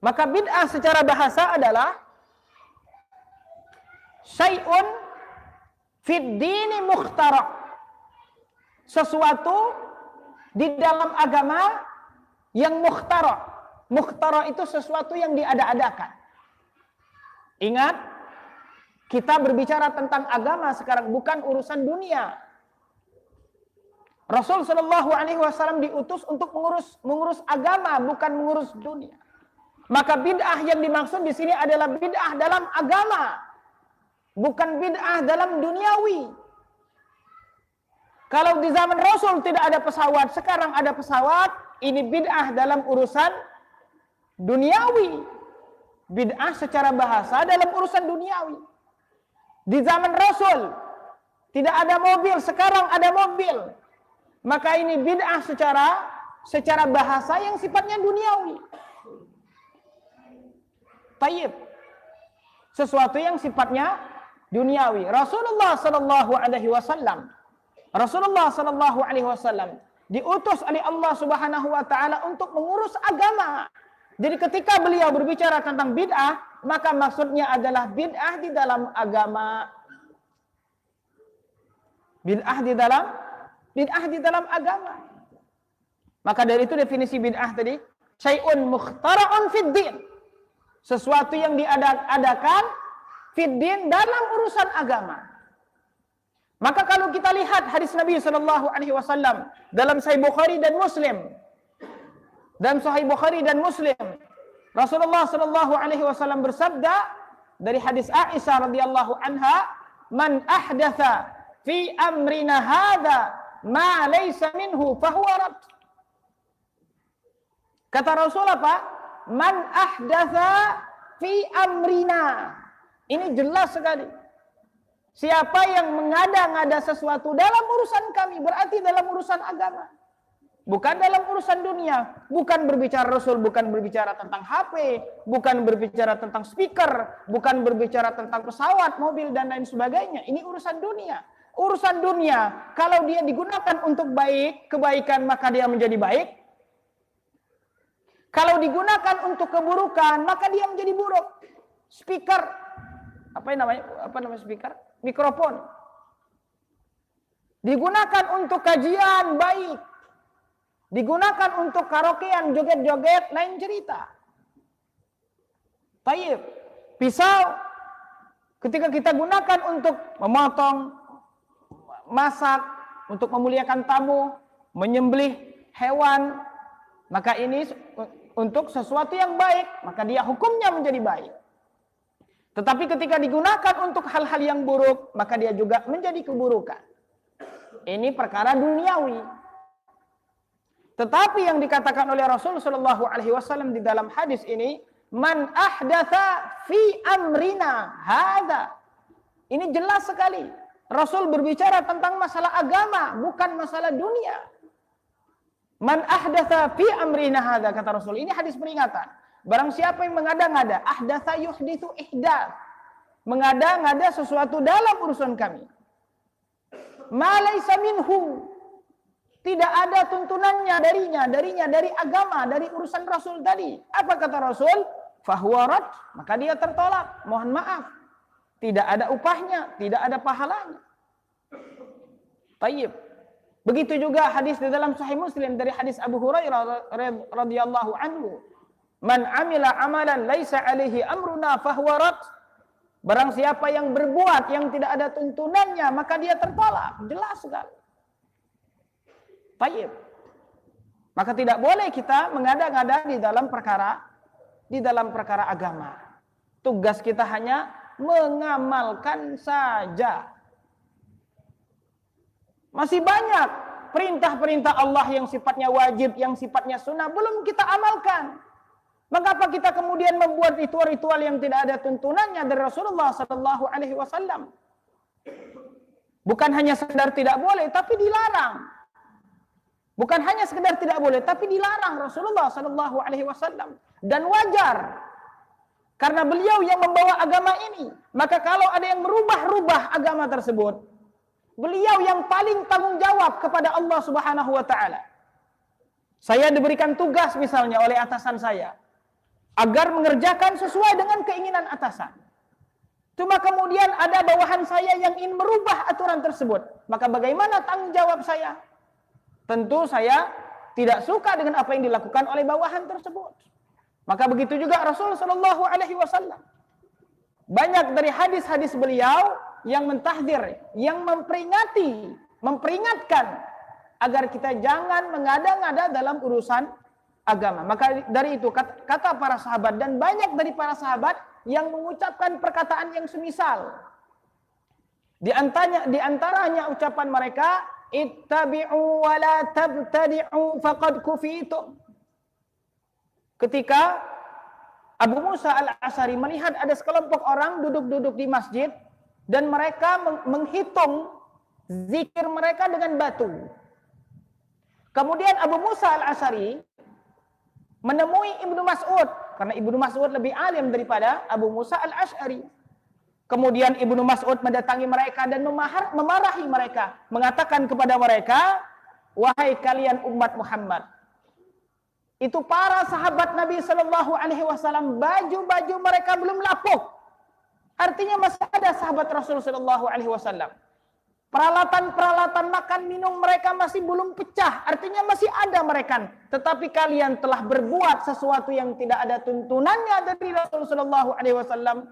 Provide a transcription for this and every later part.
Maka bid'ah secara bahasa adalah syai'un fid dini mukhtara'. Sesuatu di dalam agama yang mukhtara'. Mukhtara' itu sesuatu yang diada-adakan. Ingat, kita berbicara tentang agama sekarang, bukan urusan dunia. Rasul Shallallahu Alaihi Wasallam diutus untuk mengurus agama, bukan mengurus dunia. Maka bid'ah yang dimaksud di sini adalah bid'ah dalam agama, bukan bid'ah dalam duniawi. Kalau di zaman Rasul tidak ada pesawat, sekarang ada pesawat, ini bid'ah dalam urusan duniawi. Bid'ah secara bahasa dalam urusan duniawi. Di zaman Rasul tidak ada mobil, sekarang ada mobil. Maka ini bid'ah secara bahasa yang sifatnya duniawi. Tayyib. Sesuatu yang sifatnya duniawi. Rasulullah Sallallahu Alaihi Wasallam diutus oleh Allah Subhanahu Wa Taala untuk mengurus agama. Jadi ketika beliau berbicara tentang bid'ah, maka maksudnya adalah bid'ah di dalam agama. Bid'ah di dalam agama. Maka dari itu definisi bid'ah tadi, syai'un mukhtara'un fid din. Sesuatu yang diadakan fid din dalam urusan agama. Maka kalau kita lihat hadis Nabi Shallallahu Alaihi Wasallam dalam Sahih Bukhari dan Muslim, Rasulullah Shallallahu Alaihi Wasallam bersabda dari hadis Aisyah radhiyallahu anha, "Man ahdatha fi amrina hadza ma laysa minhu fahuwa rad." Kata Rasul apa? Man ahdatha fi amrina. Ini jelas sekali. Siapa yang mengada-ngada sesuatu dalam urusan kami, berarti dalam urusan agama. Bukan dalam urusan dunia. Bukan berbicara Rasul, bukan berbicara tentang HP, bukan berbicara tentang speaker, bukan berbicara tentang pesawat, mobil, dan lain sebagainya. Ini urusan dunia. Urusan dunia, kalau dia digunakan untuk baik, kebaikan, maka dia menjadi baik. Kalau digunakan untuk keburukan, maka dia menjadi buruk. Speaker, apa namanya speaker? Mikrofon. Digunakan untuk kajian, baik. Digunakan untuk karaokean, joget-joget, lain cerita. Tayyib. Pisau, ketika kita gunakan untuk memotong, masak, untuk memuliakan tamu, menyembelih hewan, maka ini untuk sesuatu yang baik, maka dia hukumnya menjadi baik. Tetapi ketika digunakan untuk hal-hal yang buruk, maka dia juga menjadi keburukan. Ini perkara duniawi. Tetapi yang dikatakan oleh Rasul Shallallahu Alaihi Wasallam di dalam hadis ini, man ahdatha fi amrina hadza. Ini jelas sekali. Rasul berbicara tentang masalah agama, bukan masalah dunia. Man ahdatha fi amrina hadza, kata Rasul. Ini hadis peringatan. Barang siapa yang mengada-ngada, ahdatsa yuhditsu ihdaats. Mengada-ngada sesuatu dalam urusan kami. Ma laisa minhu. Tidak ada tuntunannya darinya dari agama, dari urusan Rasul tadi. Apa kata Rasul? Fahuwa rad, maka dia tertolak. Mohon maaf. Tidak ada upahnya, tidak ada pahalanya. Tayyib. Begitu juga hadis di dalam Sahih Muslim dari hadis Abu Hurairah radhiyallahu anhu. Man amila amalan laisa alaihi amruna fahuwa rad. Barang siapa yang berbuat yang tidak ada tuntunannya, maka dia tertolak. Jelas sekali. Tayyib. Maka tidak boleh kita mengada-ngada di dalam perkara agama. Tugas kita hanya mengamalkan saja. Masih banyak perintah-perintah Allah yang sifatnya wajib, yang sifatnya sunnah belum kita amalkan. Mengapa kita kemudian membuat ritual-ritual yang tidak ada tuntunannya dari Rasulullah Sallallahu Alaihi Wasallam? Bukan hanya sekedar tidak boleh, tapi dilarang. Bukan hanya sekedar tidak boleh, tapi dilarang Rasulullah Sallallahu Alaihi Wasallam. Dan wajar, karena beliau yang membawa agama ini. Maka kalau ada yang merubah-rubah agama tersebut, beliau yang paling tanggung jawab kepada Allah Subhanahu Wa Taala. Saya diberikan tugas misalnya oleh atasan saya. agar mengerjakan sesuai dengan keinginan atasan. Cuma kemudian ada bawahan saya yang ingin merubah aturan tersebut. Maka bagaimana tanggung jawab saya? Tentu saya tidak suka dengan apa yang dilakukan oleh bawahan tersebut. Maka begitu juga Rasul sallallahu alaihi wasallam. Banyak dari hadis-hadis beliau yang mentahdir, yang memperingatkan agar kita jangan mengada-ngada dalam urusan agama. Maka dari itu kata para sahabat, dan banyak dari para sahabat yang mengucapkan perkataan yang semisal. Di antaranya ucapan mereka, ittabi'u wa la tabtadi'u faqad kufitum. Ketika Abu Musa al-Asy'ari melihat ada sekelompok orang duduk-duduk di masjid dan mereka menghitung zikir mereka dengan batu. Kemudian Abu Musa al-Asy'ari menemui Ibnu Mas'ud, karena Ibnu Mas'ud lebih alim daripada Abu Musa al-Asy'ari. Kemudian Ibnu Mas'ud mendatangi mereka dan memarahi mereka, mengatakan kepada mereka, wahai kalian umat Muhammad, itu para sahabat Nabi Shallallahu Alaihi Wasallam baju-baju mereka belum lapuk, artinya masih ada sahabat Rasul Shallallahu Alaihi Wasallam. Peralatan-peralatan makan minum mereka masih belum pecah, artinya masih ada mereka. Tetapi kalian telah berbuat sesuatu yang tidak ada tuntunannya dari Rasul Shallallahu Alaihi Wasallam.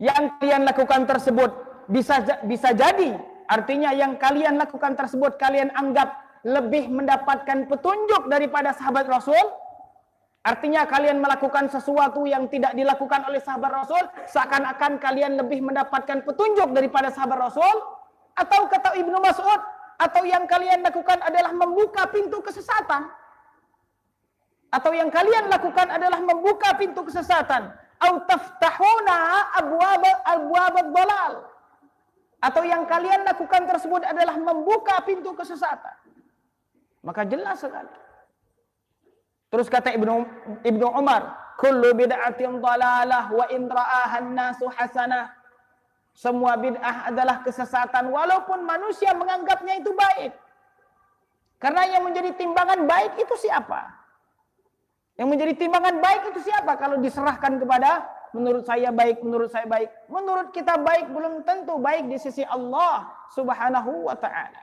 Yang kalian lakukan tersebut bisa jadi, artinya yang kalian lakukan tersebut kalian anggap lebih mendapatkan petunjuk daripada sahabat Rasul. Artinya kalian melakukan sesuatu yang tidak dilakukan oleh sahabat Rasul, seakan-akan kalian lebih mendapatkan petunjuk daripada sahabat Rasul. Atau kata Ibnu Mas'ud, atau yang kalian lakukan adalah membuka pintu kesesatan. Atau yang kalian lakukan adalah membuka pintu kesesatan. Au taftahuna abwab ad-dhalal. Atau yang kalian lakukan tersebut adalah membuka pintu kesesatan. Maka jelas sekali. Terus kata Ibnu Umar, kullu bid'atin dhalalah wa in ra'aha an-nasu hasanah. Semua bid'ah adalah kesesatan walaupun manusia menganggapnya itu baik. Karena yang menjadi timbangan baik itu siapa? Yang menjadi timbangan baik itu siapa? Kalau diserahkan kepada menurut saya baik, menurut saya baik. Menurut kita baik belum tentu baik di sisi Allah Subhanahu wa ta'ala.